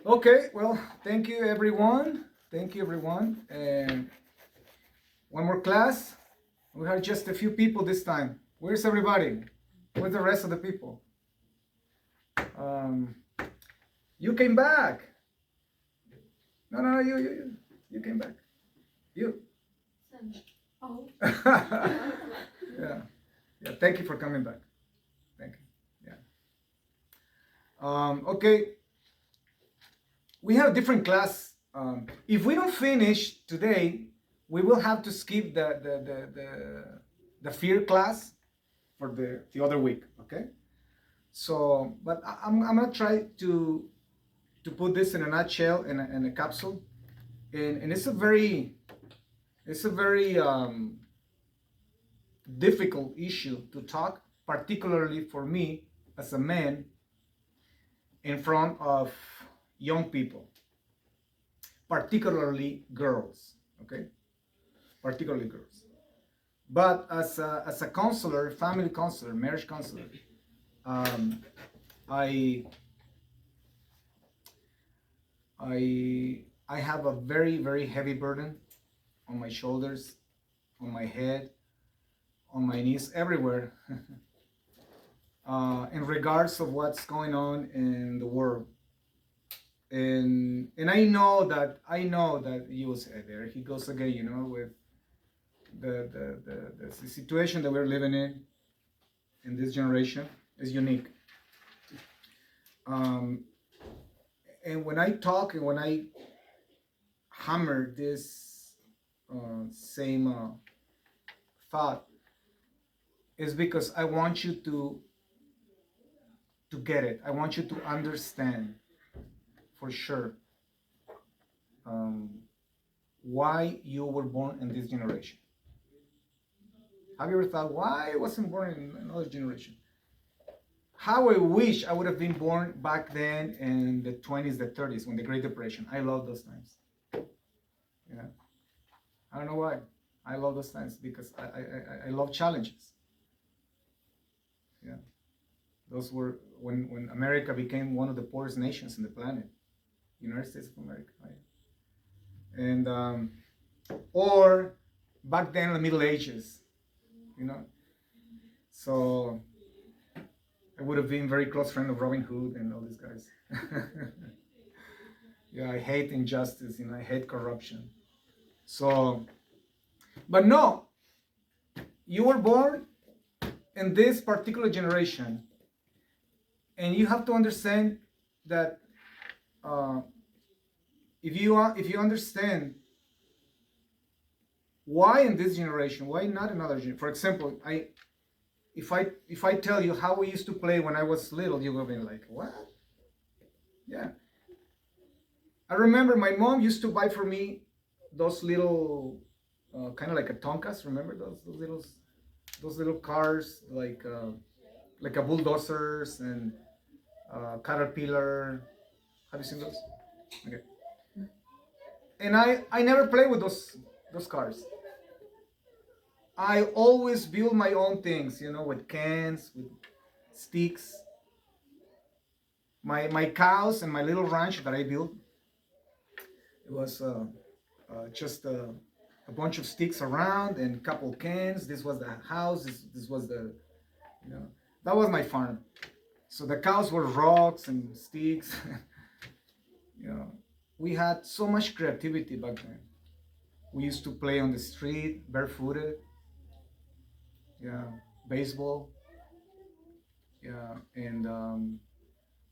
Okay, well, thank you everyone. Thank you everyone. And one more class. We have just a few people this time. Where's everybody? Where's the rest of the people? Um, you came back. No, you came back. You. Oh. Yeah. Yeah. Thank you for coming back. Thank you. Yeah. Okay. We have a different class. If we don't finish today, we will have to skip the fear class for the other week. Okay. So, but I'm gonna try to put this in a nutshell in a capsule, and it's a very difficult issue to talk, particularly for me as a man in front of young people, particularly girls. Okay, particularly girls. But as a counselor, family counselor, marriage counselor, um, I I have a very heavy burden on my shoulders, on my head, on my knees, everywhere, in regards of what's going on in the world. And I know that you will say, there he goes again, with the situation that we're living in this generation is unique. Um, and when I talk and when I hammer this same thought, is because I want you to get it. I want you to understand for sure um, why you were born in this generation. Have you ever thought why I wasn't born in another generation? How I wish I would have been born back then in the 20s, the 30s, when the Great Depression. I love those times. Yeah, I don't know why. I love those times because I love challenges. Yeah, those were when America became one of the poorest nations in the planet, United States of America, right? And or back then in the Middle Ages, you know. So I would have been very close friend of Robin Hood and all these guys. Yeah, I hate injustice, I hate corruption. So, but no, you were born in this particular generation, and you have to understand that uh, if you understand why in this generation, why not another generation. For example, if I tell you how we used to play when I was little, you will be like, what? Yeah. I remember my mom used to buy for me those little, kind of like a Tonkas. Remember those little cars like a bulldozers and Caterpillar. Have you seen those? Okay. And I never play with those cars. I always build my own things, with cans, with sticks. My cows and my little ranch that I built, it was just a bunch of sticks around and a couple cans. This was the house. This was you know, that was my farm. So the cows were rocks and sticks. you know, we had so much creativity back then. We used to play on the street, barefooted. Yeah, baseball. Yeah, and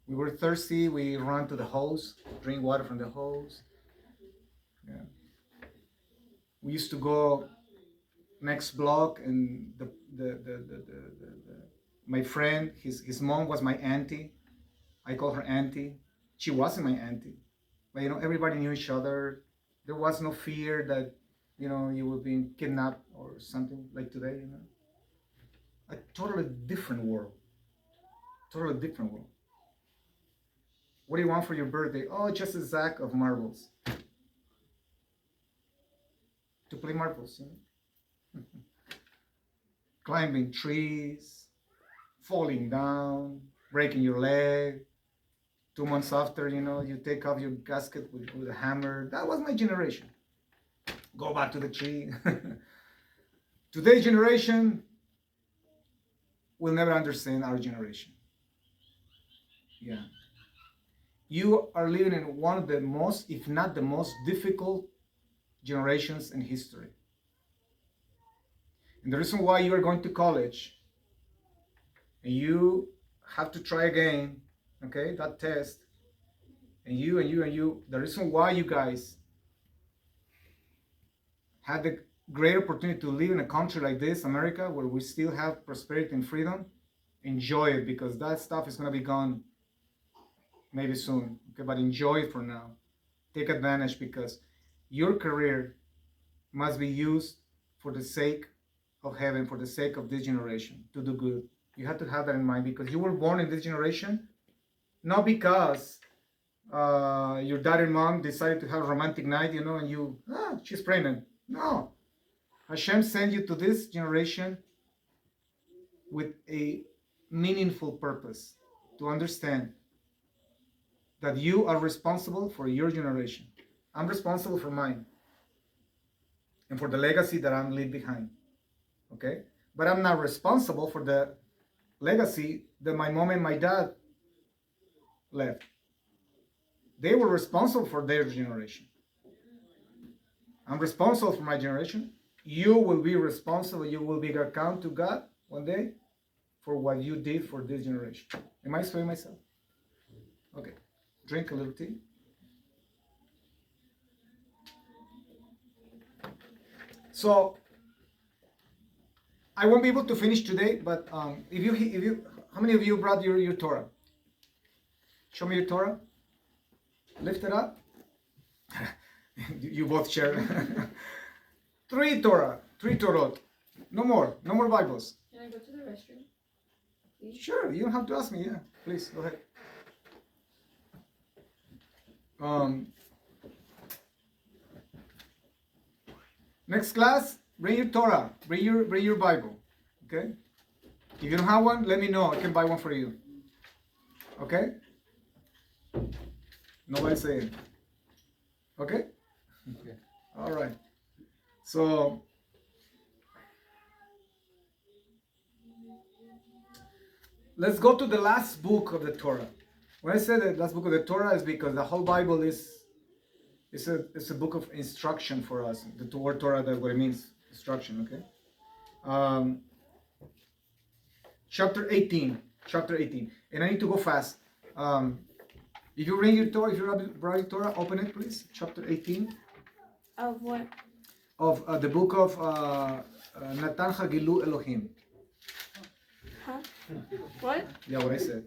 we were thirsty. We ran to the hose, drink water from the hose. Yeah, we used to go next block, and my friend, his mom was my auntie. I call her auntie. She wasn't my auntie, but everybody knew each other. There was no fear that you were being kidnapped or something like today. A totally different world. Totally different world. What do you want for your birthday? Oh, just a sack of marbles. To play marbles, climbing trees, falling down, breaking your leg, 2 months after, you take off your casket with a hammer. That was my generation. Go back to the tree. Today's generation will never understand our generation. Yeah. You are living in one of the most, if not the most difficult generations in history. And the reason why you are going to college and you have to try again, okay, that test, and you, the reason why you guys have the great opportunity to live in a country like this, America, where we still have prosperity and freedom, enjoy it, because that stuff is going to be gone maybe soon. Okay, but enjoy it for now. Take advantage, because your career must be used for the sake of heaven, for the sake of this generation, to do good. You have to have that in mind, because you were born in this generation, not because your dad and mom decided to have a romantic night, and she's pregnant. No. Hashem sent you to this generation with a meaningful purpose, to understand that you are responsible for your generation. I'm responsible for mine and for the legacy that I'm leave behind. Okay? But I'm not responsible for the legacy that my mom and my dad left. They were responsible for their generation. I'm responsible for my generation. You will be responsible. You will be account to God one day for what you did for this generation. Am I explaining myself? Okay. Drink a little tea. So I won't be able to finish today, but if you, how many of you brought your Torah? Show me your Torah. Lift it up. You both share. 3 Torah, 3 Torot. No more Bibles. Can I go to the restroom? Please? Sure, you don't have to ask me. Yeah, please go ahead. Next class, bring your Torah, bring your Bible. Okay. If you don't have one, let me know. I can buy one for you. Okay. Nobody saying. Okay. Okay. All right. So let's go to the last book of the Torah. When I say the last book of the Torah, is because the whole Bible is a book of instruction for us. The word Torah, that's what it means, instruction. Okay. Chapter 18, and I need to go fast. If you bring your Torah, if you brought your Torah, open it, please. Chapter 18. Of what? Of the book of Natan Hagilu Elohim. Huh? What? Yeah, what I said.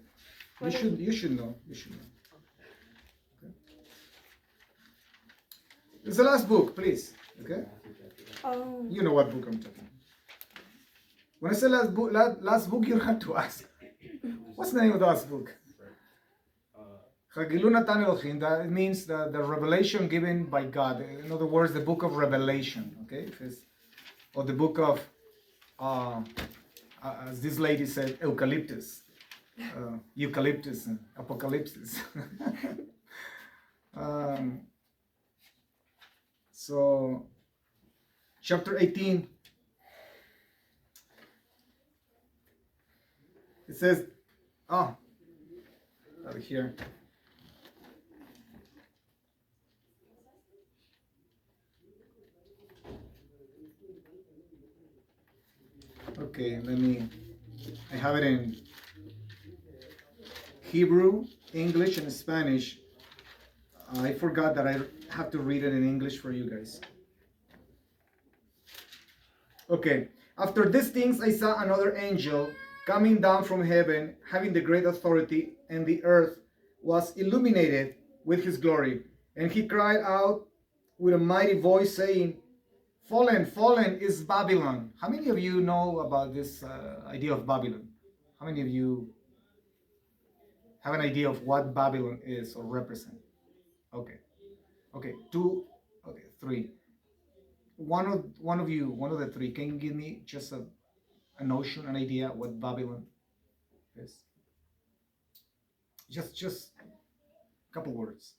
What You should know. Okay. It's the last book, please. Okay. Oh. You know what book I'm talking about. When I say last book, you don't have to ask. What's the name of the last book? Hagilu Natan Elohim. That means the revelation given by God. In other words, the book of Revelation. Okay, or the book of, as this lady said, eucalyptus, and apocalypse. So, chapter 18. It says, over here. Okay, I have it in Hebrew, English, and Spanish. I forgot that I have to read it in English for you guys. Okay, after these things I saw another angel coming down from heaven, having the great authority, and the earth was illuminated with his glory. And he cried out with a mighty voice, saying, Fallen is Babylon. How many of you know about this idea of Babylon? How many of you have an idea of what Babylon is or represents? Okay. 2, 3. One of you, one of the 3, can you give me just a notion, an idea what Babylon is? Just Couple words.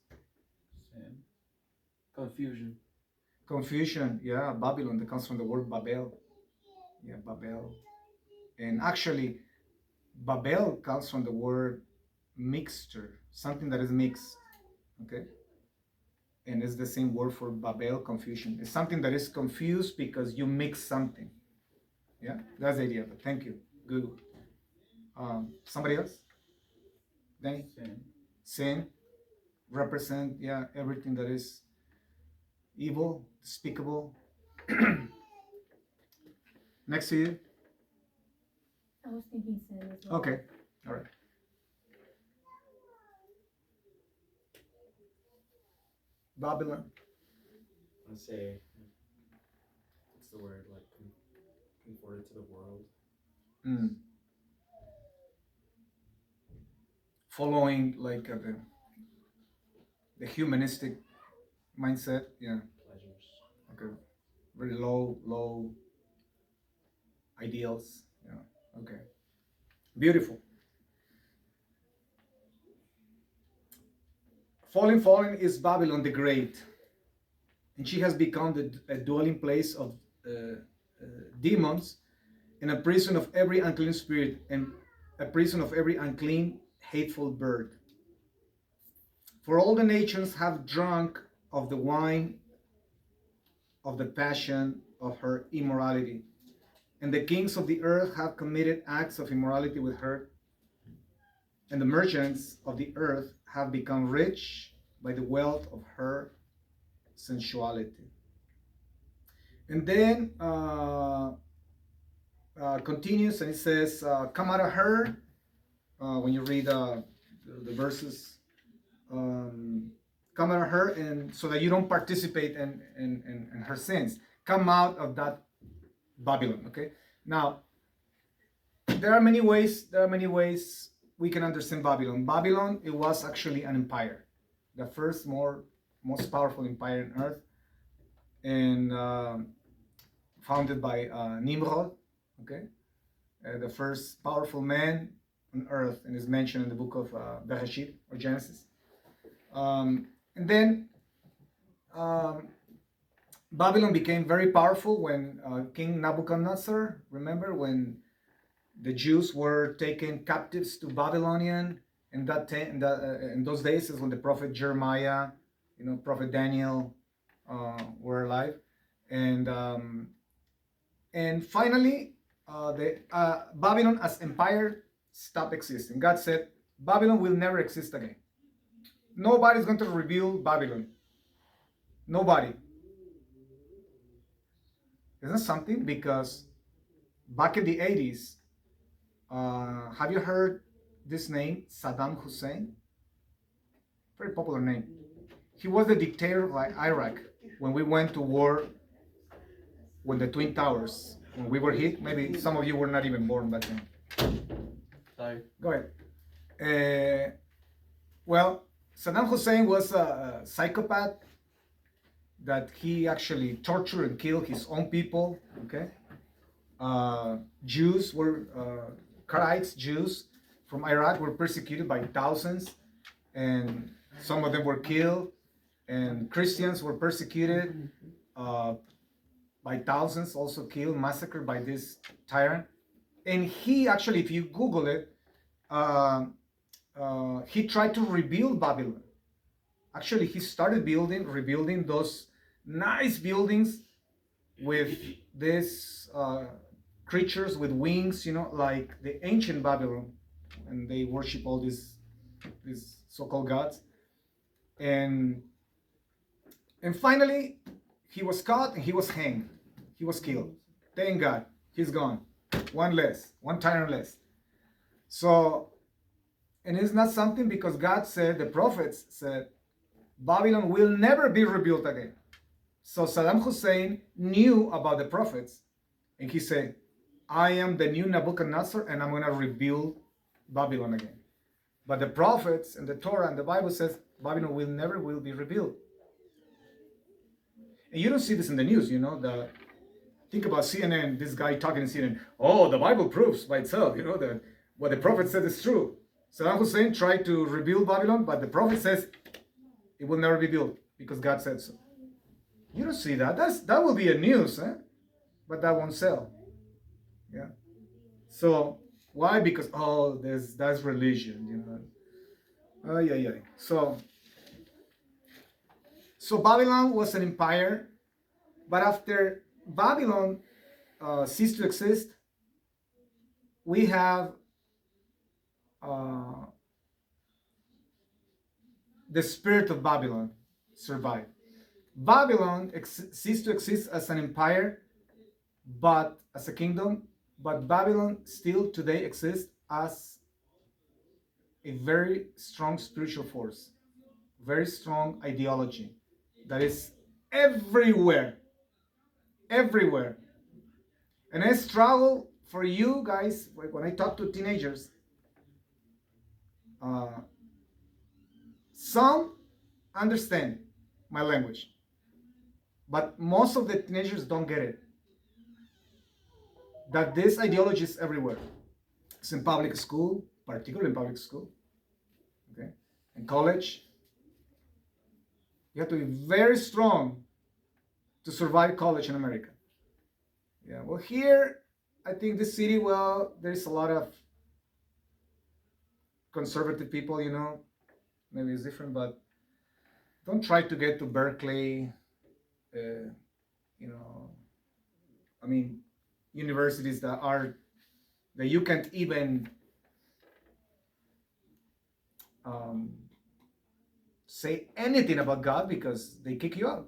Sin. Confusion. Confusion, yeah, Babylon, that comes from the word Babel. Yeah, Babel. And actually, Babel comes from the word mixture, something that is mixed. Okay? And it's the same word for Babel, confusion. It's something that is confused because you mix something. Yeah, that's the idea. But thank you. Good. Somebody else? Danny? Sin. Sin represent, yeah, everything that is evil, despicable. Next to you. I was thinking sin as well. Okay. All right. Babylon. I say it's the word like conforted to the world. Mm. Following like the humanistic mindset, yeah. Pleasures. Okay. Very low ideals. Yeah. Okay. Beautiful. Fallen is Babylon the Great, and she has become a dwelling place of demons, and a prison of every unclean spirit, and a prison of every unclean, hateful bird. For all the nations have drunk of the wine of the passion of her immorality, and the kings of the earth have committed acts of immorality with her, and the merchants of the earth have become rich by the wealth of her sensuality. And then continues, and it says, come out of her. When you read the verses, come out of her, and so that you don't participate in her sins. Come out of that Babylon. Okay. Now, there are many ways we can understand Babylon. Babylon, it was actually an empire, the first most powerful empire on earth, and founded by Nimrod. Okay, the first powerful man on earth, and is mentioned in the book of Bereshit or Genesis. And then Babylon became very powerful when King Nebuchadnezzar, remember when the Jews were taken captives to Babylonian, and in those days is when the prophet Jeremiah, prophet Daniel were alive, and finally the Babylon as empire stopped existing. God said Babylon will never exist again. Nobody's going to rebuild Babylon. Nobody. Isn't that something? Because back in the 80s, have you heard this name, Saddam Hussein? Very popular name. He was the dictator of Iraq when we went to war when the Twin Towers, when we were hit. Maybe some of you were not even born back then. Sorry. Go ahead. Well, Saddam Hussein was a psychopath that he actually tortured and killed his own people. Okay. Jews were Karaites, Jews from Iraq were persecuted by thousands, and some of them were killed, and Christians were persecuted by thousands, also killed, massacred by this tyrant. And he actually, if you Google it, he tried to rebuild Babylon. Actually, he started rebuilding those nice buildings with these creatures with wings, like the ancient Babylon, and they worship all these so-called gods. And finally, he was caught and he was hanged. He was killed. Thank God, he's gone. One tyrant less. So, and it's not something because God said, the prophets said, Babylon will never be rebuilt again. So Saddam Hussein knew about the prophets, and he said, I am the new Nebuchadnezzar, and I'm going to rebuild Babylon again. But the prophets and the Torah and the Bible says Babylon will never be rebuilt. And you don't see this in the news, think about CNN, this guy talking in CNN, oh, the Bible proves by itself, that what the prophet said is true. Saddam Hussein tried to rebuild Babylon, but the prophet says It will never be built because God said so. You don't see that. That will be a news, huh? But that won't sell. Yeah. So why? Because that's religion, you know. Oh yeah, yeah. So Babylon was an empire, but after Babylon ceased to exist, we have uh, the spirit of Babylon survive. Babylon ceased to exist as an empire, but as a kingdom, but Babylon still today exists as a very strong spiritual force, very strong ideology that is everywhere, everywhere. And I struggle for you guys when I talk to teenagers. Uh, some understand my language, but most of the teenagers don't get it. That this ideology is everywhere. It's in public school, particularly in public school, okay, in college. You have to be very strong to survive college in America. Yeah, well, here, I think the city, well, there's a lot of conservative people, you know. Maybe it's different, but don't try to get to Berkeley, you know, I mean, universities that you can't even say anything about God because they kick you out.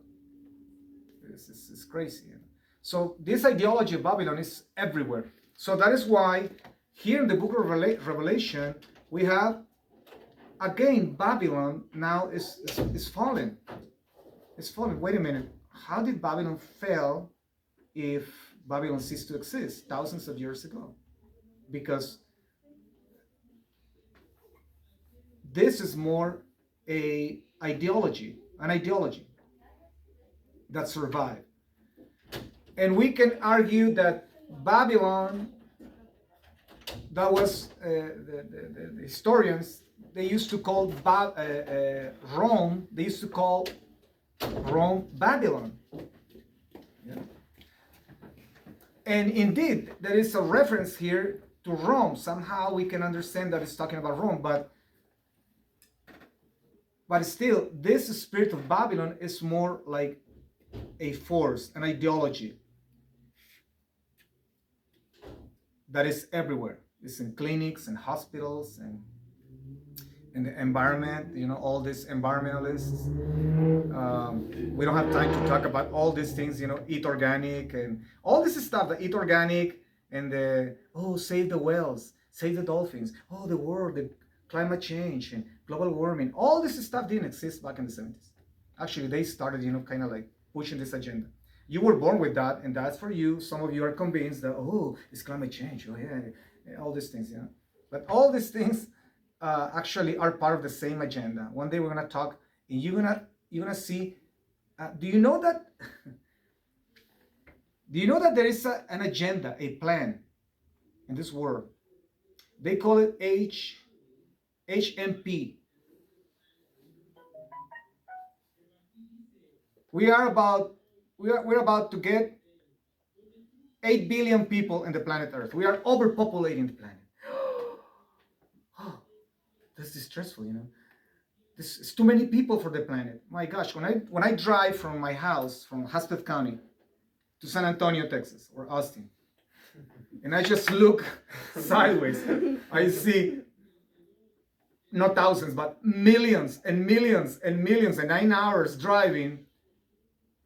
It's crazy. You know? So this ideology of Babylon is everywhere. So that is why here in the book of Revelation, we have, again, Babylon now is fallen. It's fallen. Wait a minute. How did Babylon fail if Babylon ceased to exist thousands of years ago? Because this is more an ideology that survived. And we can argue that Babylon, that was the historians, they used to call Rome, they used to call Rome Babylon. Yeah. And indeed, there is a reference here to Rome. Somehow we can understand that it's talking about Rome, but still, this spirit of Babylon is more like a force, an ideology that is everywhere. It's in clinics and hospitals and in the environment, you know, all these environmentalists. We don't have time to talk about all these things, you know, eat organic and all this stuff, the eat organic and save the whales, save the dolphins, the world, the climate change and global warming. All this stuff didn't exist back in the 70s. Actually, they started, you know, kind of like pushing this agenda. You were born with that, and that's for you. Some of you are convinced that, it's climate change. Oh, yeah, all these things, you know. But all these things actually are part of the same agenda. One day we're gonna talk, and you're gonna see. Do you know that? Do you know that there is an agenda, a plan in this world? They call it HMP. We're about to get 8 billion people in the planet Earth. We are overpopulating the planet. This is stressful, you know. This is too many people for the planet. My gosh, when I drive from my house from Hudson County to San Antonio, Texas, or Austin, and I just look sideways, I see not thousands, but millions and millions and millions and 9 hours driving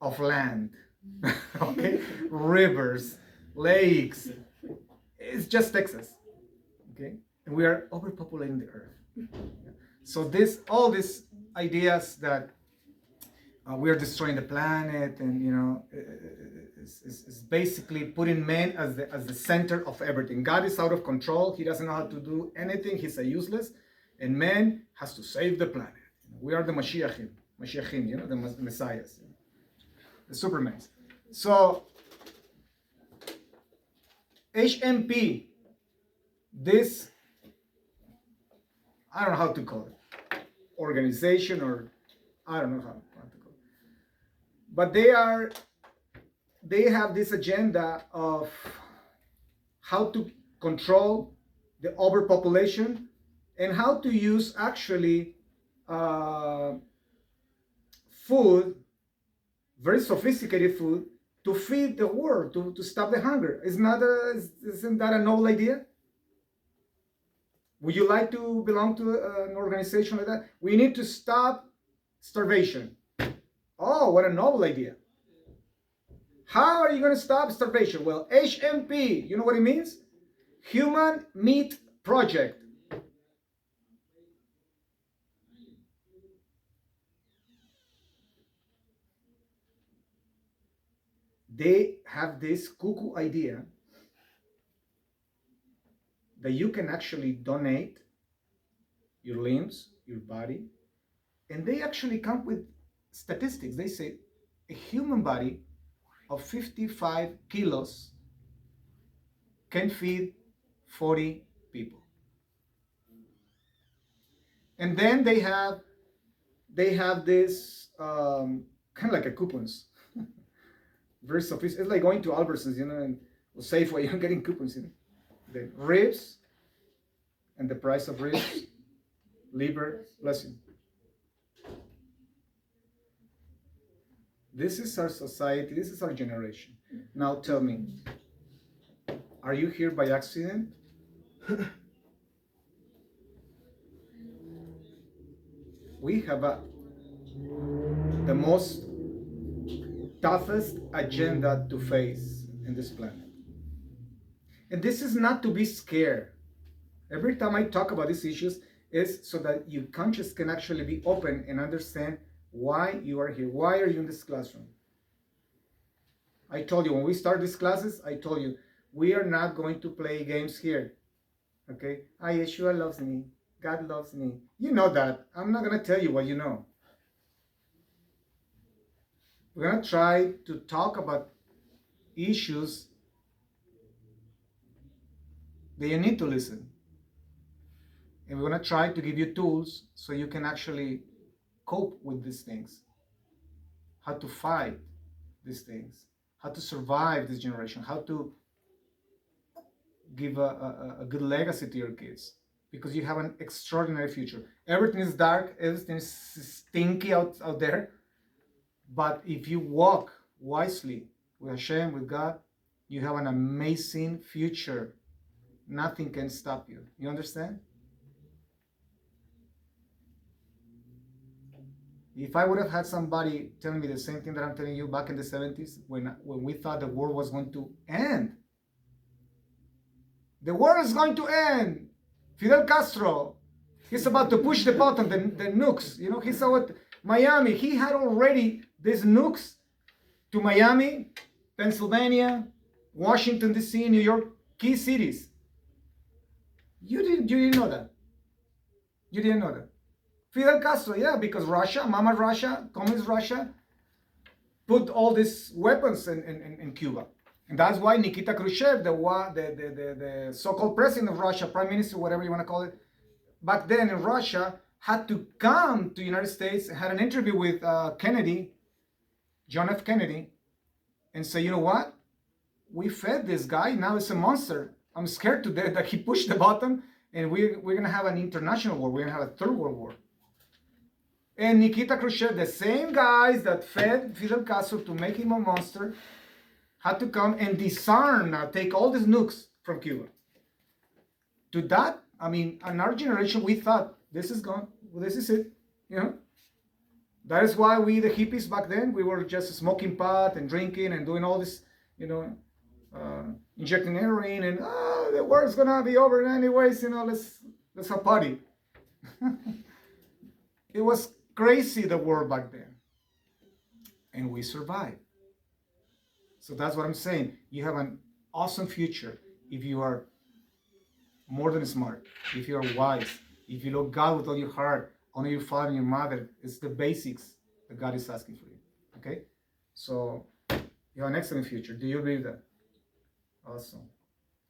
of land. Okay, rivers, lakes. It's just Texas. Okay, and we are overpopulating the earth. So all these ideas that we are destroying the planet, and you know, is basically putting man as the center of everything. God is out of control. He doesn't know how to do anything. He's a useless, and man has to save the planet. We are the Mashiachim, you know, the messiahs, you know, the supermans. So HMP, this, I don't know how to call it, organization or I don't know how to call it. But they have this agenda of how to control the overpopulation and how to use actually food, very sophisticated food, to feed the world, to stop the hunger. Isn't that a noble idea? Would you like to belong to an organization like that? We need to stop starvation. Oh, what a noble idea. How are you going to stop starvation? Well, HMP, you know what it means? Human Meat Project. They have this cuckoo idea that you can actually donate your limbs, your body, and they actually come with statistics. They say a human body of 55 kilos can feed 40 people. And then they have this kind of like a coupons. Very sophisticated. It's like going to Albertsons, and Safeway, you're getting coupons, The ribs and the price of ribs, liver, bless you. This is our society, this is our generation. Now tell me, are you here by accident? We have the most toughest agenda to face in this planet. And this is not to be scared. Every time I talk about these issues is so that your conscience can actually be open and understand why you are here. Why are you in this classroom? I told you when we start these classes, I told you we are not going to play games here. Okay? Yeshua loves me. God loves me. You know that. I'm not going to tell you what you know. We're going to try to talk about issues that you need to listen. And we're going to try to give you tools so you can actually cope with these things. How to fight these things. How to survive this generation. How to give a good legacy to your kids. Because you have an extraordinary future. Everything is dark. Everything is stinky out there. But if you walk wisely with Hashem, with God, you have an amazing future. Nothing can stop you. You understand? If I would have had somebody telling me the same thing that I'm telling you back in the 70s, when we thought the world was going to end. The world is going to end. Fidel Castro, he's about to push the button, the nukes. He saw what Miami, he had already these nukes to Miami, Pennsylvania, Washington, D.C., New York, key cities. You didn't know that. You didn't know that. Fidel Castro, yeah, because Russia, Mama Russia, Communist Russia, put all these weapons in Cuba. And that's why Nikita Khrushchev, the so-called president of Russia, prime minister, whatever you want to call it, back then in Russia, had to come to the United States and had an interview with Kennedy, John F. Kennedy, and say, you know what? We fed this guy, now it's a monster. I'm scared to death that he pushed the button, and we're going to have an international war. We're going to have a third world war. And Nikita Khrushchev, the same guys that fed Fidel Castro to make him a monster, had to come and disarm, take all these nukes from Cuba. To that, in our generation, we thought, this is gone, this is it, That is why we, the hippies back then, we were just smoking pot and drinking and doing all this, injecting heroin and, the world's gonna be over anyways, let's have a party. It was crazy, the world back then. And we survived. So that's what I'm saying. You have an awesome future if you are more than smart, if you are wise, if you love God with all your heart, honor your father and your mother. It's the basics that God is asking for you. Okay? So you have an excellent future. Do you believe that? Awesome.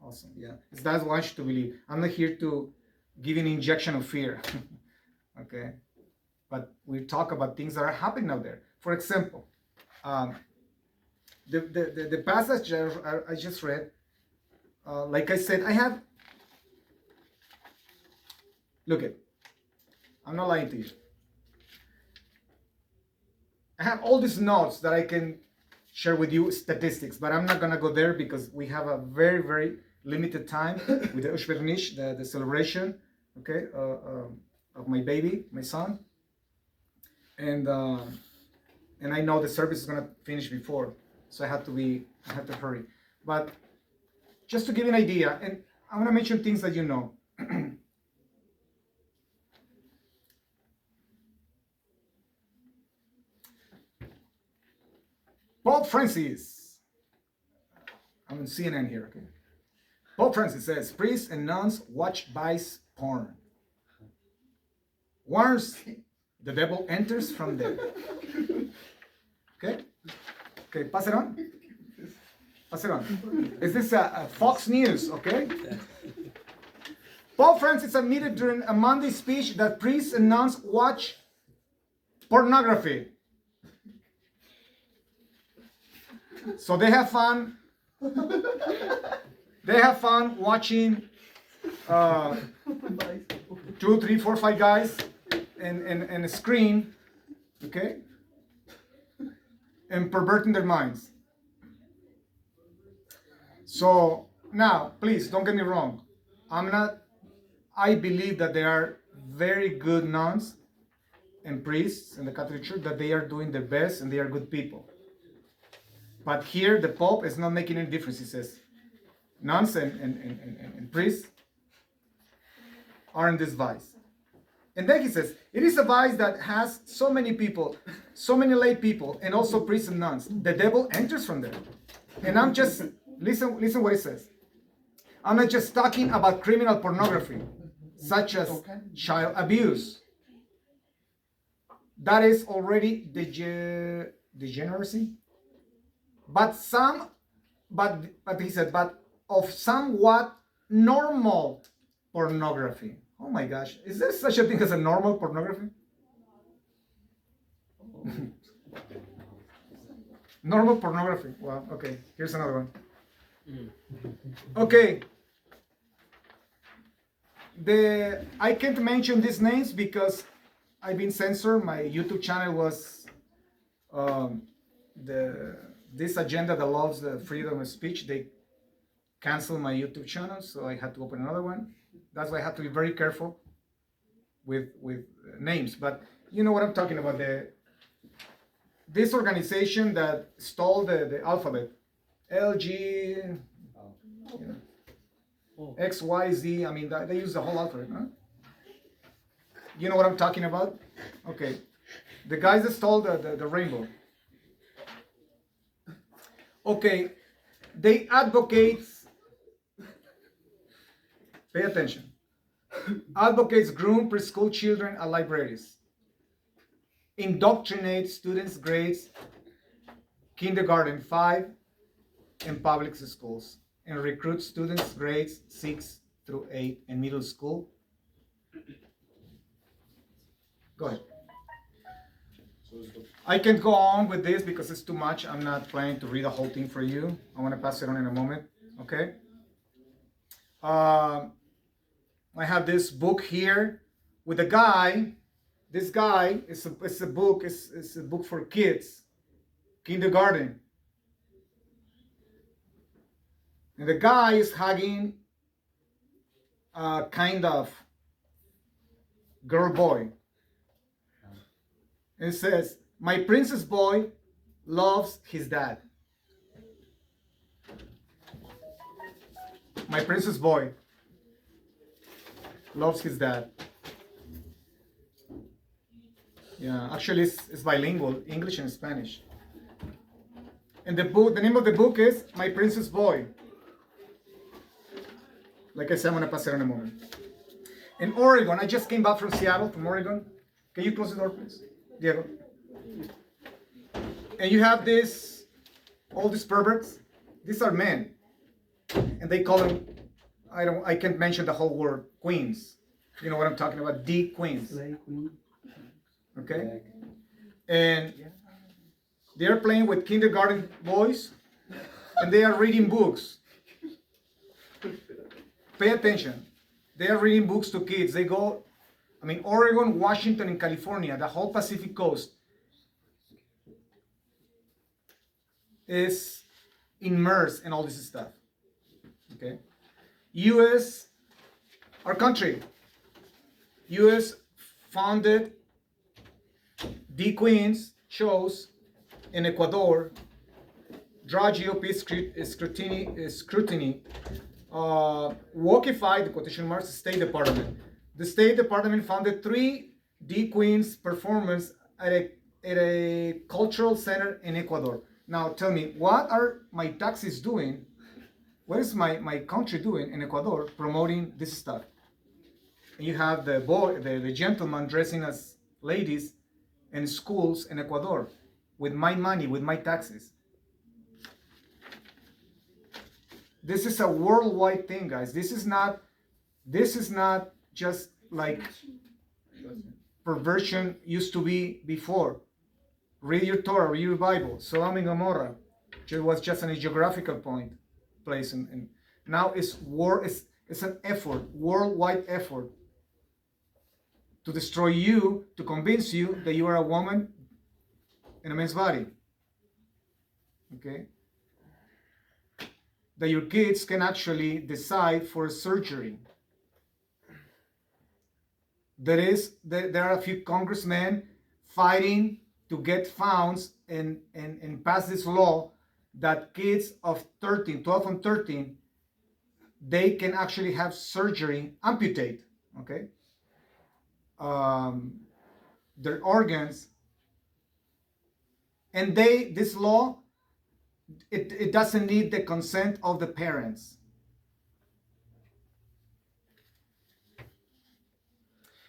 Awesome. Yeah. That's what I want you to believe. I'm not here to give you an injection of fear. Okay? but we talk about things that are happening out there. For example, the passage I just read, like I said, I have, look it, I'm not lying to you. I have all these notes that I can share with you, statistics, but I'm not gonna go there because we have a very, very limited time with the Ushbernish, the celebration, okay, of my baby, my son, and I know the service is gonna finish before, so I have to hurry. But just to give you an idea, and I want to mention things that you know. Pope Francis, I'm on CNN here, okay? Pope Francis says, priests and nuns watch vice porn. Warns the devil enters from there. Okay? Okay, pass it on. Pass it on. Is this a Fox News, okay? Pope Francis admitted during a Monday speech that priests and nuns watch pornography. So they have fun. They have fun watching 2, 3, 4, 5 guys and a screen, okay, and perverting their minds. So now, please don't get me wrong. I believe that there are very good nuns and priests in the Catholic Church, that they are doing their best and they are good people. But here, the Pope is not making any difference. He says, nuns and priests are in this vice. And then he says, it is a vice that has so many people, so many lay people, and also priests and nuns. The devil enters from there. And I'm just, listen what it says. I'm not just talking about criminal pornography, such as child abuse. That is already degeneracy. But he said, but of somewhat normal pornography. Oh my gosh, is there such a thing as a normal pornography? Normal pornography. Well, okay, here's another one. Okay. I can't mention these names because I've been censored. My YouTube channel was this agenda that loves the freedom of speech. They canceled my YouTube channel, so I had to open another one. That's why I have to be very careful with names. But you know what I'm talking about. This organization that stole the alphabet, LG, you know, XYZ. I mean, they use the whole alphabet, huh? You know what I'm talking about? Okay, the guys that stole the rainbow. Okay, they advocate, pay attention, advocates groom preschool children at libraries, indoctrinate students grades kindergarten 5 in public schools, and recruit students grades 6 through 8 in middle school. Go ahead. I can go on with this because it's too much. I'm not planning to read the whole thing for you. I want to pass it on in a moment. Okay. I have this book here with a guy. This guy it's a book. It's a book for kids, kindergarten. And the guy is hugging a kind of girl boy. And it says, my princess boy loves his dad. My princess boy loves his dad. Yeah, actually it's bilingual, English and Spanish. And the name of the book is My Princess Boy. Like I said, I'm gonna pass it in a moment. In Oregon, I just came back from Seattle, from Oregon. Can you close the door, please? Diego. And you have all these perverts. These are men, and they call them, I can't mention the whole word, queens. You know what I'm talking about? The queens. Okay? And they are playing with kindergarten boys and they are reading books. Pay attention. They are reading books to kids. They go, Oregon, Washington, and California, the whole Pacific coast is immersed in all this stuff. Okay? U.S., our country, U.S. founded the Queens shows in Ecuador, draw GOP scrutiny, walkified, the quotation marks, State Department. The State Department founded 3 D Queens performance at a cultural center in Ecuador. Now tell me, what are my taxis doing? What is my country doing in Ecuador promoting this stuff? And you have the gentleman dressing as ladies in schools in Ecuador with my money, with my taxes. This is a worldwide thing, guys. This is not just like perversion used to be before. Read your Torah, read your Bible. Sodom and Gomorrah, it was just a geographical place, and now it's an effort, worldwide effort, to destroy you, to convince you that you are a woman in a man's body. Okay? That your kids can actually decide for a surgery. There are a few congressmen fighting to get funds and pass this law that kids of 13, 12 and 13, they can actually have surgery, amputate, okay? Their organs. And this law, it doesn't need the consent of the parents.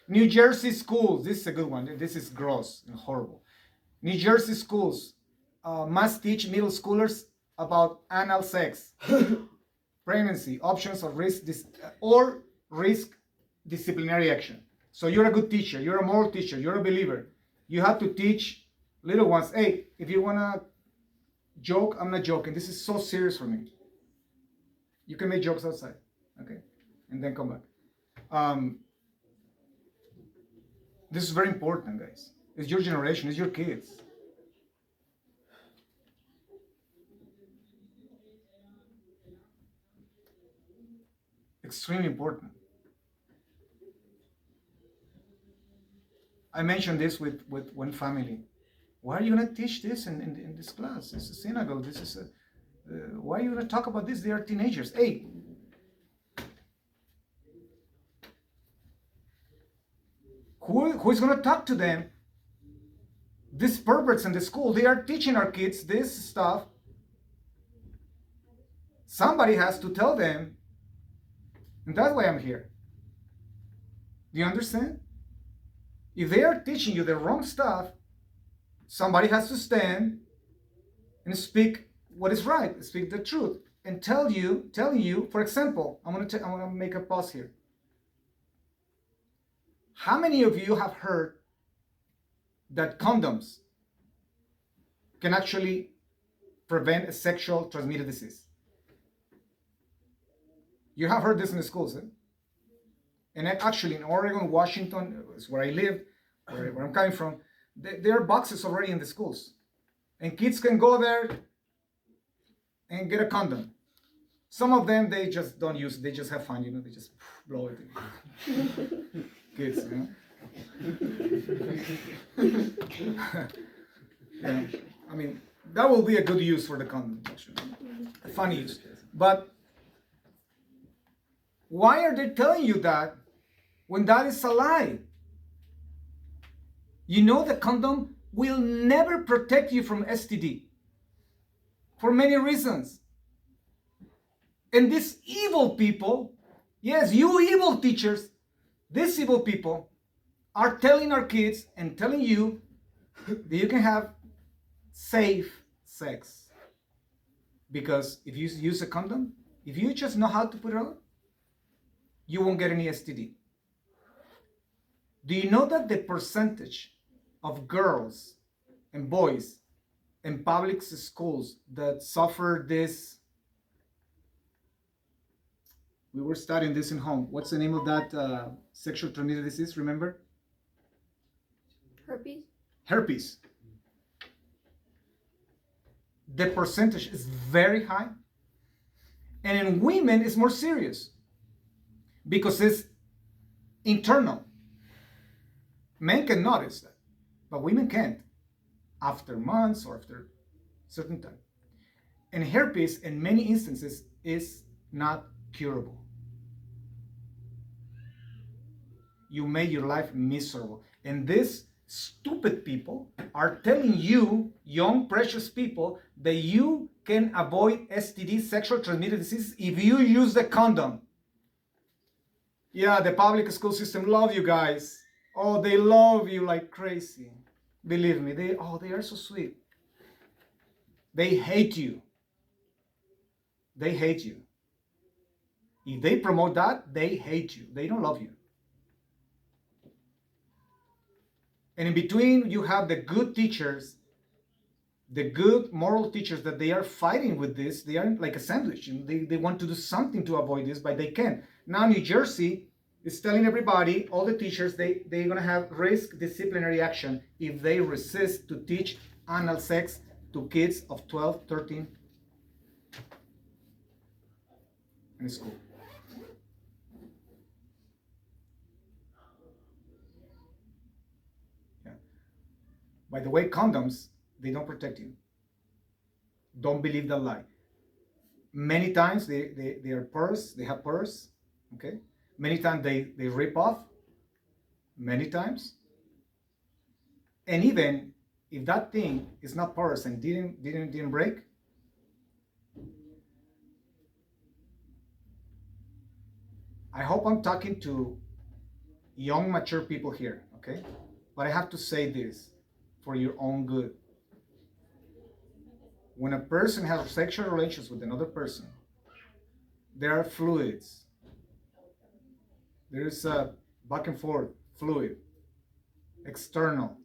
New Jersey schools, this is a good one. This is gross and horrible. New Jersey schools must teach middle schoolers about anal sex, pregnancy, options of risk disciplinary action. So you're a good teacher, you're a moral teacher, you're a believer. You have to teach little ones, hey, if you wanna joke, I'm not joking. This is so serious for me. You can make jokes outside, okay? And then come back. This is very important, guys. It's your generation, it's your kids. Extremely important. I mentioned this with one family. Why are you going to teach this in this class? This is a synagogue. This is why are you going to talk about this? They are teenagers. Hey, who is going to talk to them? These perverts in the school, they are teaching our kids this stuff. Somebody has to tell them. And that's why I'm here. Do you understand? If they are teaching you the wrong stuff, somebody has to stand and speak what is right, speak the truth, and telling you, for example, I'm gonna make a pause here. How many of you have heard that condoms can actually prevent a sexual transmitted disease? You have heard this in the schools, eh? And actually in Oregon, Washington, is where I live, where I'm coming from, there are boxes already in the schools. And kids can go there and get a condom. Some of them, they just don't use it, they just have fun, they just blow it. Kids, yeah. I mean, that will be a good use for the condom, actually. A fun use. But why are they telling you that when that is a lie? You know the condom will never protect you from STD for many reasons. And these evil people, yes, you evil teachers, these evil people are telling our kids and telling you that you can have safe sex. Because if you use a condom, if you just know how to put it on, you won't get any STD. Do you know that the percentage of girls and boys in public schools that suffer this. We were studying this in home. What's the name of that sexual transmitted disease? Remember? Herpes. Herpes. The percentage is very high. And in women, it's more serious because it's internal. Men can notice that, but women can't after months or after certain time. And herpes, in many instances, is not curable. You made your life miserable. And these stupid people are telling you, young, precious people, that you can avoid STD, sexual transmitted diseases, if you use the condom. Yeah, the public school system love you guys. Oh, they love you like crazy. Believe me, they are so sweet. They hate you. They hate you. If they promote that, they hate you. They don't love you. And in between, you have the good teachers, the good moral teachers that they are fighting with this. They are like a sandwich. And they want to do something to avoid this, but they can't. Now, New Jersey is telling everybody, all the teachers, they're going to have risk disciplinary action if they resist to teach anal sex to kids of 12, 13 in school. Yeah. By the way, condoms, they don't protect you. Don't believe that lie. Many times they are porous, they have pores, okay? Many times they rip off, many times. And even if that thing is not porous and didn't break, I hope I'm talking to young, mature people here, okay? But I have to say this for your own good. When a person has sexual relations with another person, there are fluids. There is a back and forth fluid, external.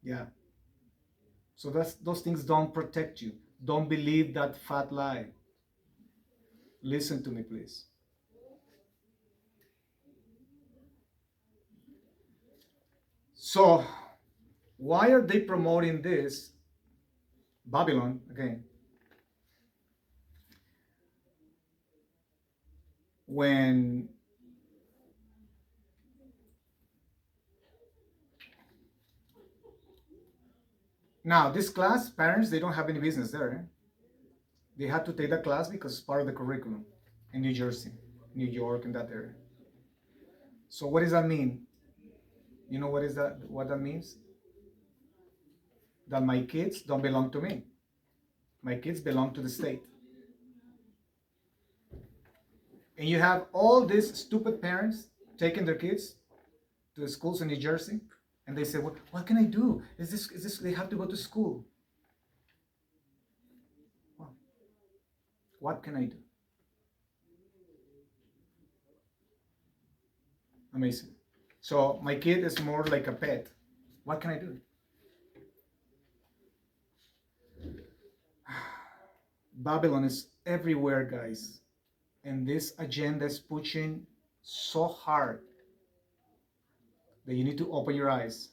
Yeah. So those things don't protect you. Don't believe that fat lie. Listen to me, please. So, why are they promoting this? Babylon, again. When now this class, parents, they don't have any business there. Eh? They had to take that class because it's part of the curriculum in New Jersey, New York, in that area. So what does that mean? You know what that means? That my kids don't belong to me. My kids belong to the state. And you have all these stupid parents taking their kids to the schools in New Jersey, and they say, what can I do? Is this they have to go to school? Well, what can I do? Amazing. So my kid is more like a pet. What can I do? Babylon is everywhere, guys. And this agenda is pushing so hard that you need to open your eyes.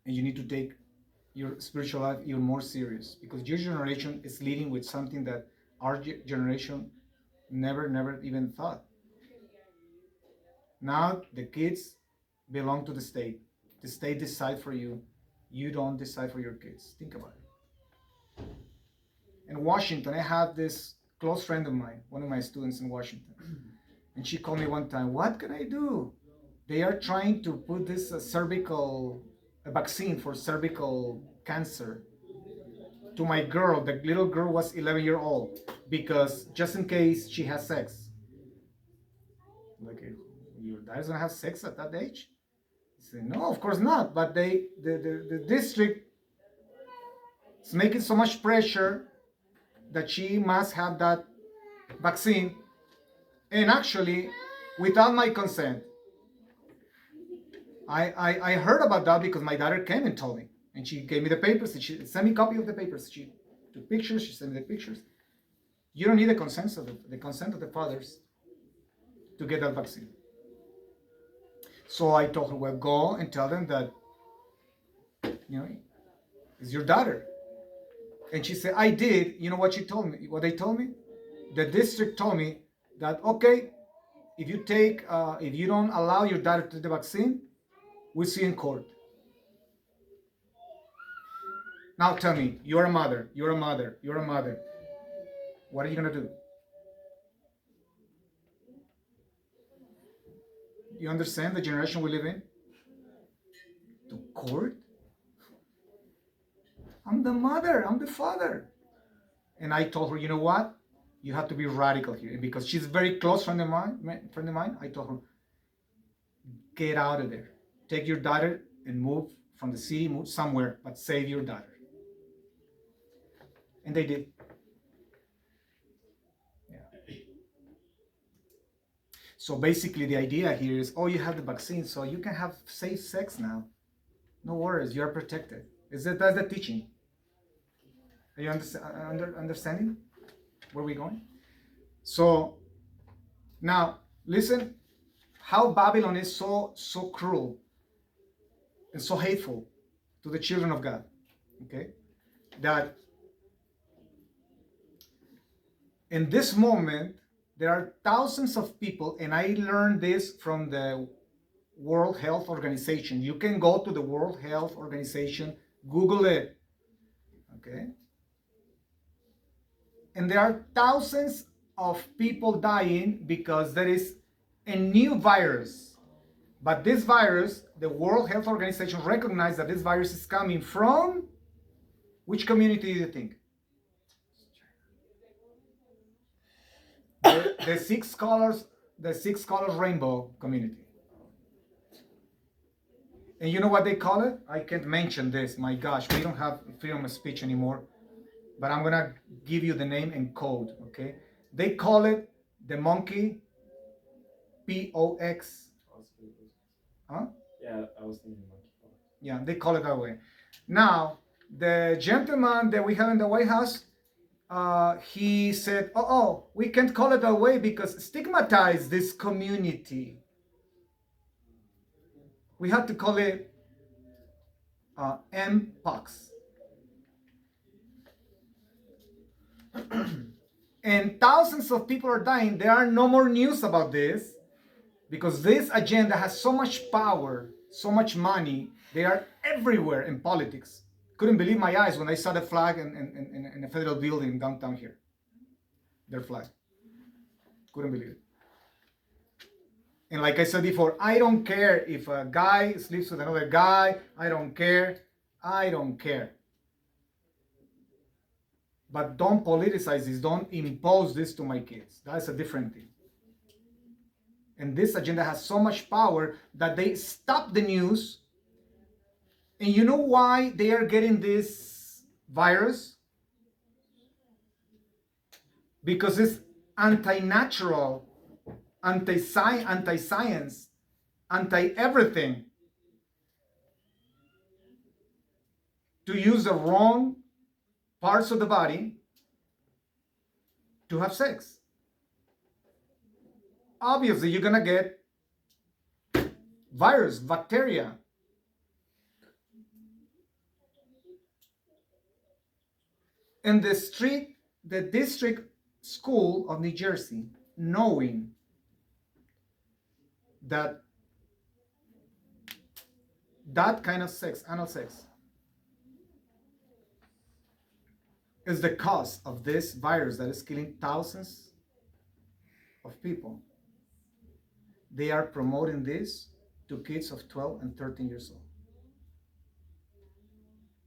And you need to take your spiritual life even more serious. Because your generation is leading with something that our generation never even thought. Now the kids belong to the state. The state decides for you. You don't decide for your kids. Think about it. In Washington, I have this close friend of mine, one of my students in Washington. And she called me one time, what can I do? They are trying to put this a vaccine for cervical cancer to my girl. The little girl was 11 years old because just in case she has sex. Like, your dad's gonna have sex at that age? I said, no, of course not. But the district is making so much pressure that she must have that vaccine, and actually without my consent. I heard about that because my daughter came and told me, and she gave me the papers. And she sent me a copy of the papers. She took pictures. She sent me the pictures. You don't need the consent of the fathers to get that vaccine. So I told her, well, go and tell them that, it's your daughter. And she said, I did. You know what she told me? What they told me? The district told me that, okay, if you don't allow your daughter to take the vaccine, we'll see you in court. Now tell me, you're a mother. What are you going to do? You understand the generation we live in? To court? I'm the mother, I'm the father. And I told her, you know what? You have to be radical here. And because she's a very close friend of mine, I told her, get out of there. Take your daughter and move from the city, move somewhere, but save your daughter. And they did. Yeah. So basically the idea here is, oh, you have the vaccine, so you can have safe sex now. No worries, you are protected. That's the teaching. Are you understanding where we're going? So now listen how Babylon is so cruel and so hateful to the children of God. Okay? That in this moment there are thousands of people, and I learned this from the World Health Organization. You can go to the World Health Organization, Google it. Okay? And there are thousands of people dying because there is a new virus. But this virus, the World Health Organization recognized that this virus is coming from which community do you think? The six colors rainbow community. And you know what they call it? I can't mention this. My gosh, we don't have freedom of speech anymore. But I'm gonna give you the name and code, okay? They call it the monkey POX. Huh? Yeah, I was thinking monkeypox. Yeah, they call it that way. Now, the gentleman that we have in the White House, he said, we can't call it that way because stigmatize this community. We have to call it MPOX. And thousands of people are dying. There are no more news about this because this agenda has so much power, so much money. They are everywhere in politics. Couldn't believe my eyes when I saw the flag in a federal building downtown here. Their flag. Couldn't believe it. And like I said before, I don't care if a guy sleeps with another guy. I don't care. But don't politicize this. Don't impose this to my kids. That's a different thing. And this agenda has so much power that they stop the news. And you know why they are getting this virus? Because it's anti-natural, anti-science, anti-everything. To use the wrong parts of the body to have sex. Obviously, you're gonna get virus, bacteria. And the district school of New Jersey, knowing that kind of sex, anal sex, is the cause of this virus that is killing thousands of people. They are promoting this to kids of 12 and 13 years old.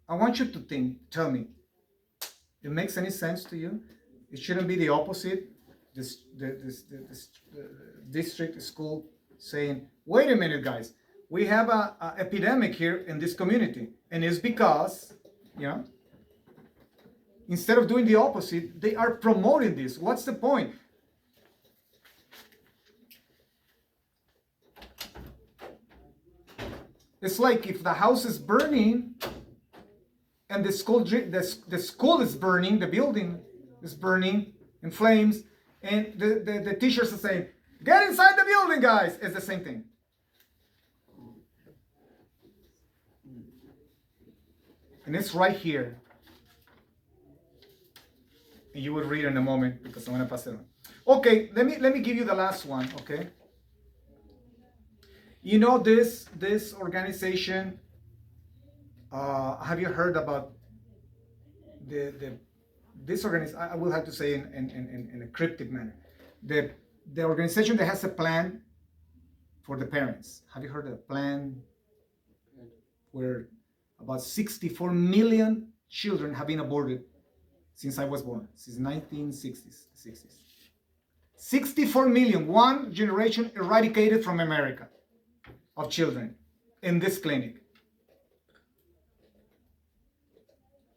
I want you to tell me, it makes any sense to you? It shouldn't be the opposite. The district school saying, wait a minute, guys, we have an epidemic here in this community. And it's because, instead of doing the opposite, they are promoting this. What's the point? It's like if the house is burning and the school is burning, the building is burning in flames, and the teachers are saying, get inside the building, guys. It's the same thing. And it's right here. And you will read in a moment because I'm going to pass it on. Okay, let me give you the last one, okay? You know this organization, have you heard about this organization? I will have to say in a cryptic manner. The organization that has a plan for the parents. Have you heard of a plan where about 64 million children have been aborted since I was born, since 1960s, 60s. 64 million, one generation eradicated from America of children in this clinic.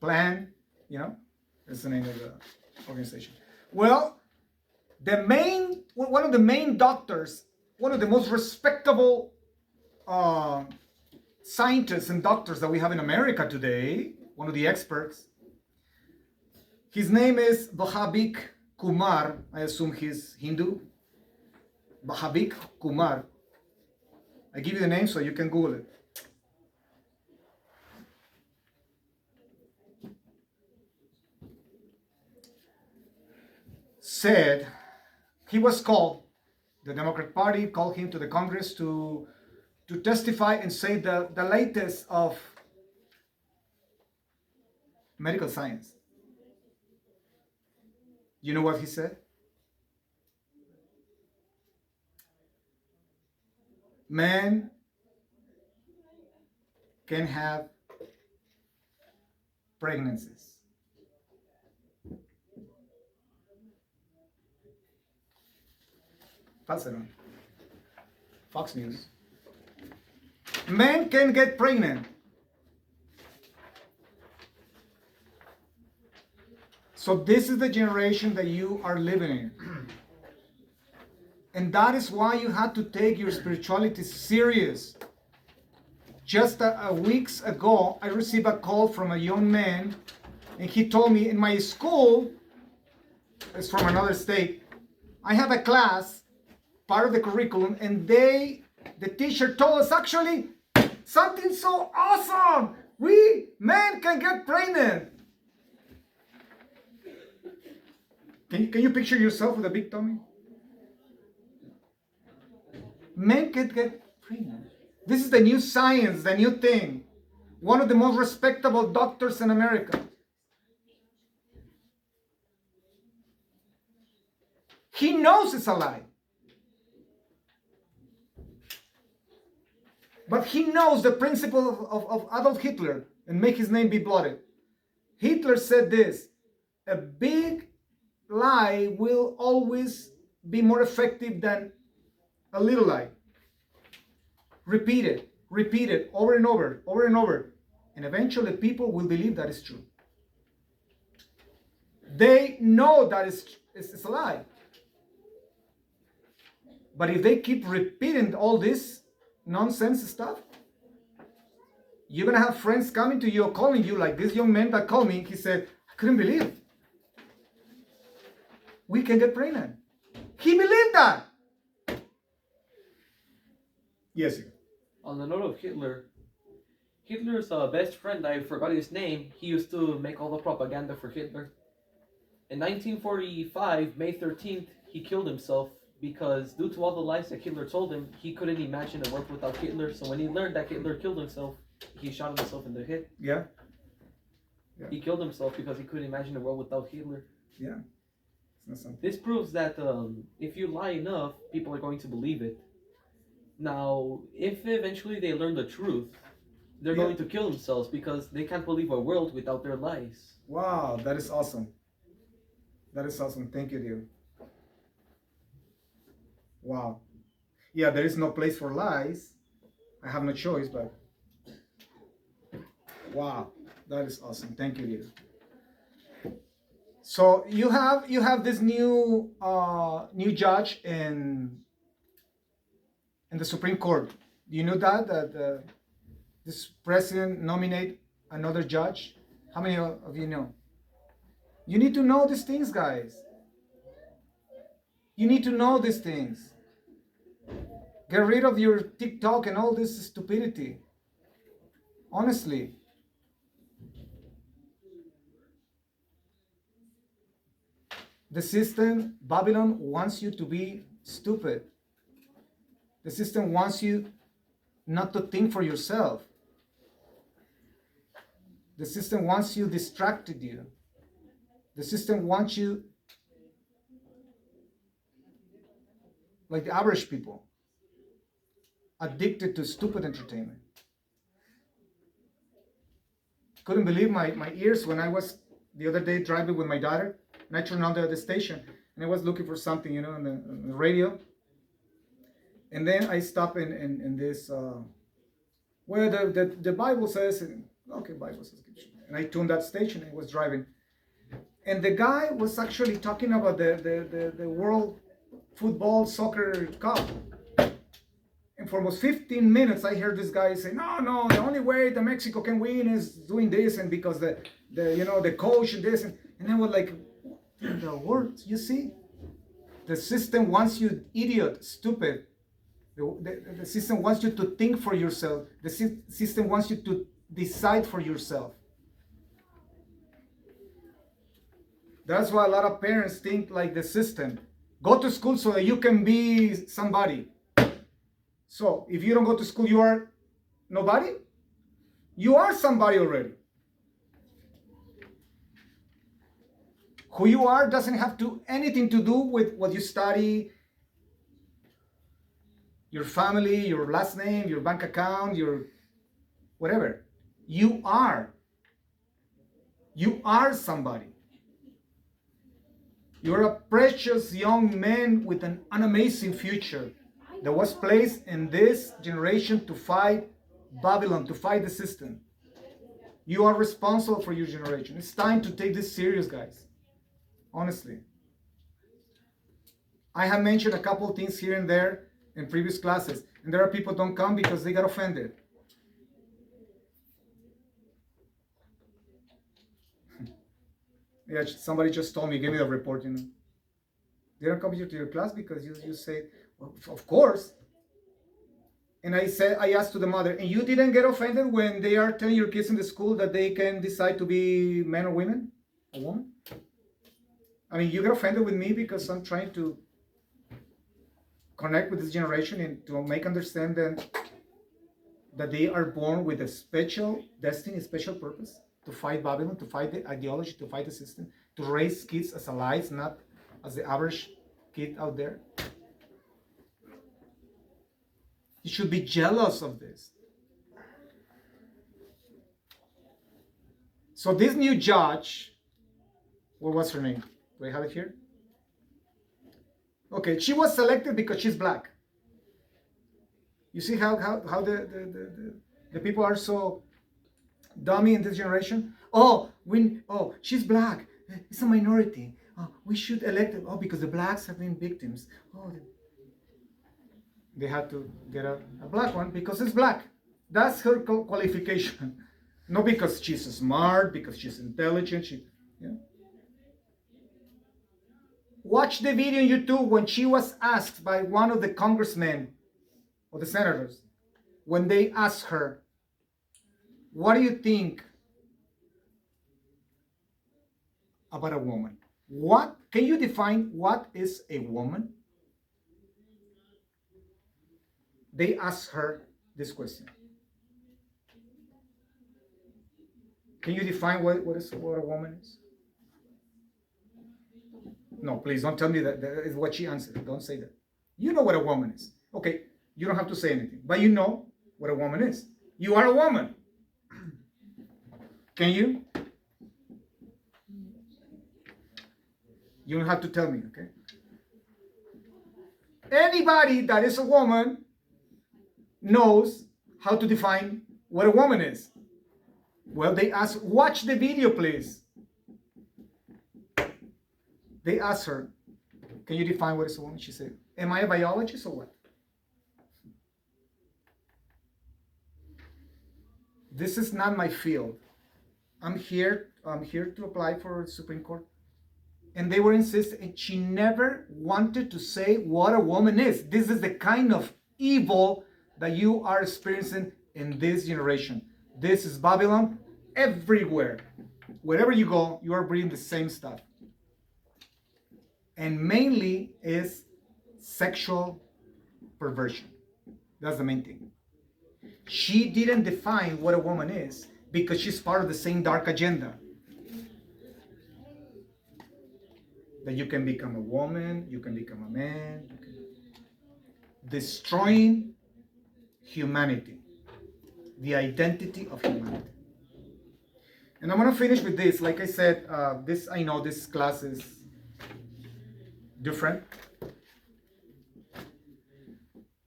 Plan, you know, is the name of the organization. Well, one of the main doctors, one of the most respectable scientists and doctors that we have in America today, one of the experts, his name is Bhavik Kumar. I assume he's Hindu. Bhavik Kumar. I give you the name so you can Google it. Said he was called, the Democrat Party called him to the Congress to testify and say the latest of medical science. You know what he said? Men can have pregnancies. Pass it on. Fox News. Men can get pregnant. So this is the generation that you are living in. And that is why you have to take your spirituality serious. Just a weeks ago, I received a call from a young man, and he told me in my school, it's from another state, I have a class, part of the curriculum, and the teacher told us actually something so awesome. We men can get pregnant. Can you picture yourself with a big tummy? Men can get pregnant. This is the new science, the new thing. One of the most respectable doctors in America. He knows it's a lie. But he knows the principle of Adolf Hitler and make his name be blotted. Hitler said this: a big lie will always be more effective than a little lie. Repeat it over and over, and eventually people will believe that is true. They know that it's a lie. But if they keep repeating all this nonsense stuff, you're gonna have friends coming to you or calling you, like this young man that called me. He said, I couldn't believe we can get pregnant. He believed that. Yes, sir. On the note of Hitler, Hitler's best friend, I forgot his name, he used to make all the propaganda for Hitler. In 1945, May 13th, he killed himself because due to all the lies that Hitler told him, he couldn't imagine a world without Hitler. So when he learned that Hitler killed himself, he shot himself in the head. Yeah. He killed himself because he couldn't imagine a world without Hitler. Yeah. This proves that if you lie enough, people are going to believe it. Now, if eventually they learn the truth, they're going to kill themselves because they can't believe a world without their lies. Wow, that is awesome. That is awesome. Thank you, dear. Wow. Yeah, there is no place for lies. I have no choice, but wow, that is awesome. Thank you, dear. So you have this new judge in the Supreme Court. Do you know that this president nominate another judge? How many of you know? You need to know these things, guys. You need to know these things. Get rid of your TikTok and all this stupidity. Honestly. The system, Babylon, wants you to be stupid. The system wants you not to think for yourself. The system wants you distracted you. The system wants you like the average people, addicted to stupid entertainment. Couldn't believe my ears when I was the other day driving with my daughter, and I turned on the station, and I was looking for something, on the radio. And then I stopped in this, where the Bible says, okay, Bible says, and I tuned that station and was driving. And the guy was actually talking about the World Football Soccer Cup. And for almost 15 minutes, I heard this guy say, no, the only way that Mexico can win is doing this, and because the coach and this. And I was like, what in the world? You see? The system wants you idiot, stupid. The system wants you to think for yourself. The system wants you to decide for yourself. That's why a lot of parents think like the system. Go to school so that you can be somebody. So if you don't go to school, you are nobody? You are somebody already. Who you are doesn't have anything to do with what you study, your family, your last name, your bank account, your whatever. You are. You are somebody. You're a precious young man with an amazing future that was placed in this generation to fight Babylon, to fight the system. You are responsible for your generation. It's time to take this serious, guys. Honestly. I have mentioned a couple of things here and there in previous classes, and there are people who don't come because they got offended. Yeah, somebody just told me, gave me a report, They don't come to your class because you say, well, of course. And I asked to the mother, and you didn't get offended when they are telling your kids in the school that they can decide to be men or women? A woman? I mean, you get offended with me because I'm trying to connect with this generation and to make understand them that they are born with a special destiny, a special purpose to fight Babylon, to fight the ideology, to fight the system, to raise kids as allies, not as the average kid out there. You should be jealous of this. So this new judge, what was her name? Do I have it here? Okay, she was selected because she's black. You see how the people are so dummy in this generation? She's black. It's a minority. We should elect her. Because the blacks have been victims. They had to get a black one because it's black. That's her qualification. Not because she's smart, because she's intelligent. Watch the video on YouTube when she was asked by one of the congressmen or the senators, when they asked her, what do you think about a woman? Can you define what is a woman? They asked her this question. Can you define what a woman is? No, please don't tell me that is what she answered. Don't say that. You know what a woman is. Okay, you don't have to say anything, but you know what a woman is. You are a woman. Can you? You don't have to tell me, okay? Anybody that is a woman knows how to define what a woman is. Well, they asked, watch the video, please. They asked her, can you define what is a woman? She said, am I a biologist or what? This is not my field. I'm here to apply for the Supreme Court. And they were insisting, and she never wanted to say what a woman is. This is the kind of evil that you are experiencing in this generation. This is Babylon everywhere. Wherever you go, you are breathing the same stuff. And mainly is sexual perversion. That's the main thing. She didn't define what a woman is because she's part of the same dark agenda. That you can become a woman, you can become a man, destroying humanity, the identity of humanity. And I'm gonna finish with this. Like I said, I know this class is different,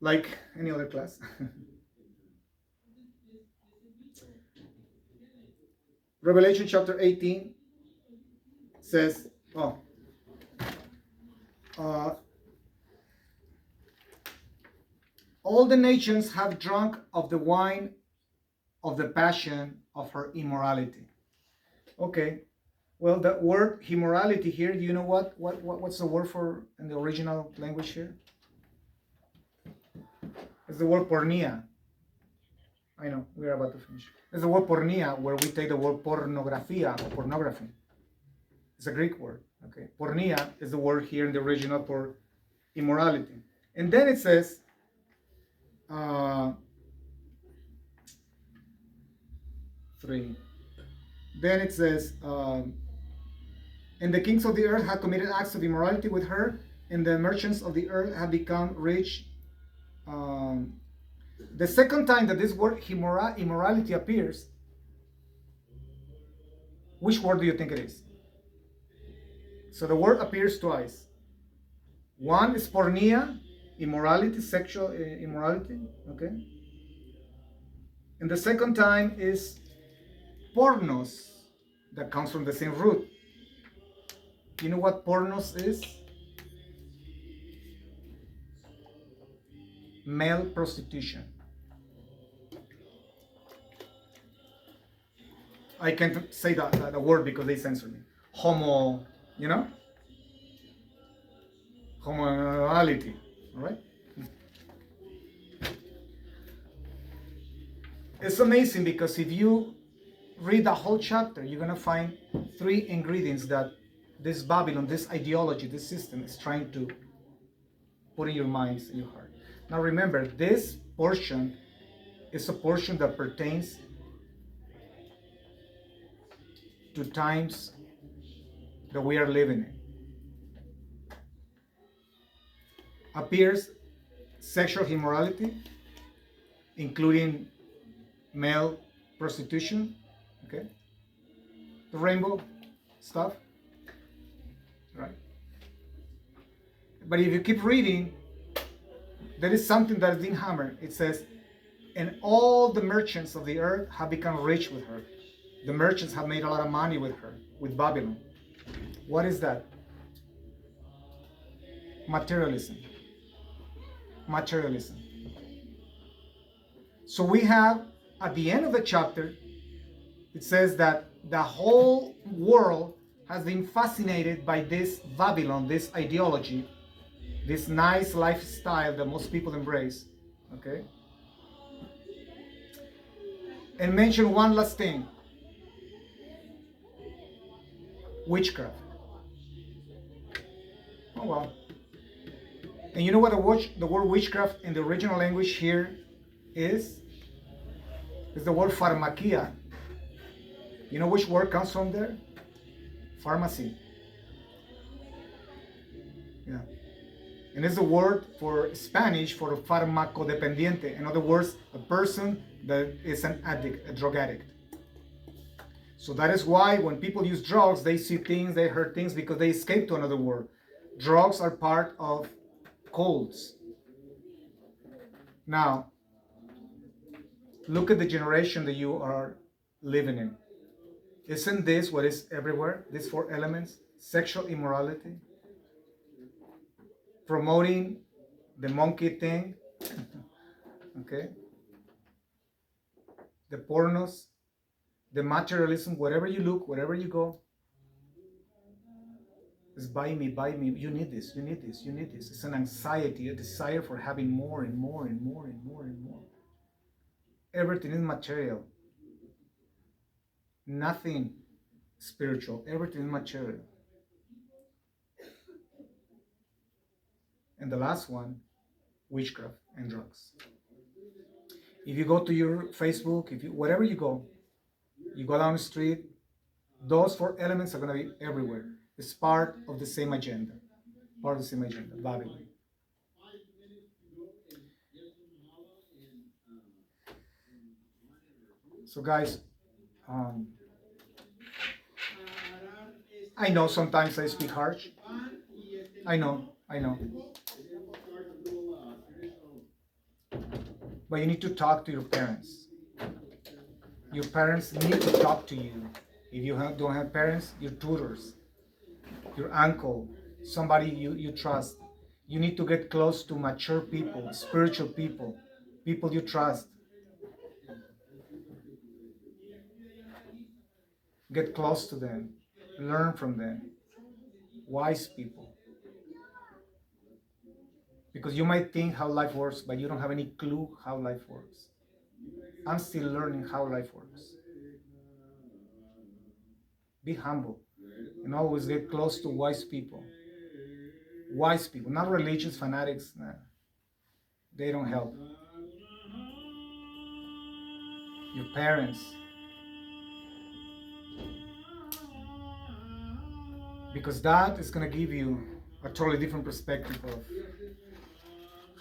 like any other class. Revelation chapter 18 says, all the nations have drunk of the wine of the passion of her immorality. Okay, well, the word immorality here, do you know what's the word for in the original language here? It's the word pornea. I know, we're about to finish. It's the word pornea, where we take the word pornografia or pornography. It's a Greek word. Okay, pornea is the word here in the original for immorality. And then it says, then it says, and the kings of the earth have committed acts of immorality with her, and the merchants of the earth have become rich. The second time that this word immorality appears, which word do you think it is? So the word appears twice. One is pornea, immorality, sexual immorality, okay? And the second time is pornos, that comes from the same root. You know what pornos is? Male prostitution. I can't say the word because they censor me. Homo, you know? Homoality, all right? It's amazing because if you read the whole chapter, you're going to find 3 ingredients that this Babylon, this ideology, this system is trying to put in your minds and your heart. Now remember, this portion is a portion that pertains to times that we are living in. Appears sexual immorality, including male prostitution, okay? The rainbow stuff, right? But if you keep reading, there is something that is being hammered. It says, and all the merchants of the earth have become rich with her. The merchants have made a lot of money with her, with Babylon. What is that? Materialism. Materialism. So we have, at the end of the chapter, it says that the whole world has been fascinated by this Babylon, this ideology, this nice lifestyle that most people embrace, okay? And mention one last thing. Witchcraft. Oh well. And you know what the word witchcraft in the original language here is? It's the word pharmakia. You know which word comes from there? Pharmacy. Yeah. And it's the word for Spanish for farmacodependiente. In other words, a person that is an addict, a drug addict. So that is why when people use drugs, they see things, they hear things because they escape to another world. Drugs are part of cults. Now, look at the generation that you are living in. Isn't this what is everywhere? These 4 elements? Sexual immorality, promoting the monkey thing, okay? the pornos, the materialism, wherever you look, wherever you go, is buy me, buy me. You need this, you need this, you need this. It's an anxiety, a desire for having more and more and more and more and more. Everything is material. Nothing spiritual. Everything is material. And the last one, witchcraft and drugs. If you go to your Facebook, wherever you go down the street, those four elements are going to be everywhere. It's part of the same agenda. Part of the same agenda, Babel. So guys, I know sometimes I speak harsh. I know. But you need to talk to your parents. Your parents need to talk to you. If you don't have parents, your tutors, your uncle, somebody you trust. You need to get close to mature people, spiritual people, people you trust. Get close to them, learn from them. Wise people. Because you might think how life works, but you don't have any clue how life works. I'm still learning how life works. Be humble and always get close to wise people. Wise people, not religious fanatics. Nah. They don't help. Your parents. Because that is going to give you a totally different perspective of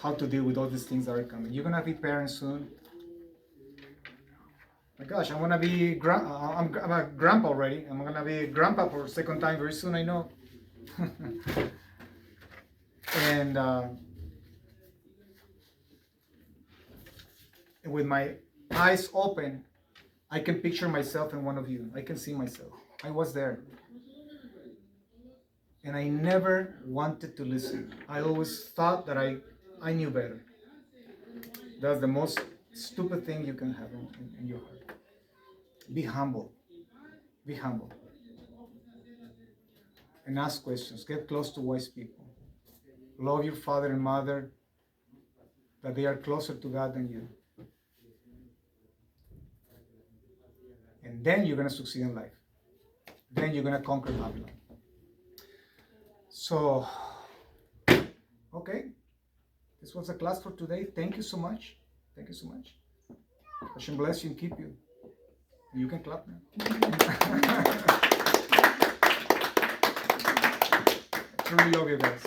how to deal with all these things that are coming. You're going to be parents soon. My gosh, I'm gonna be I'm a grandpa already. I'm gonna be a grandpa for a second time very soon, I know. And with my eyes open, I can picture myself in one of you. I can see myself. I was there. And I never wanted to listen. I always thought that I knew better. That's the most stupid thing you can have in your heart. Be humble. Be humble. And ask questions. Get close to wise people. Love your father and mother, that they are closer to God than you. And then you're going to succeed in life. Then you're going to conquer Babylon. So, okay. This was the class for today. Thank you so much. Thank you so much. Hashem bless you and keep you. You can clap now. I truly love you guys.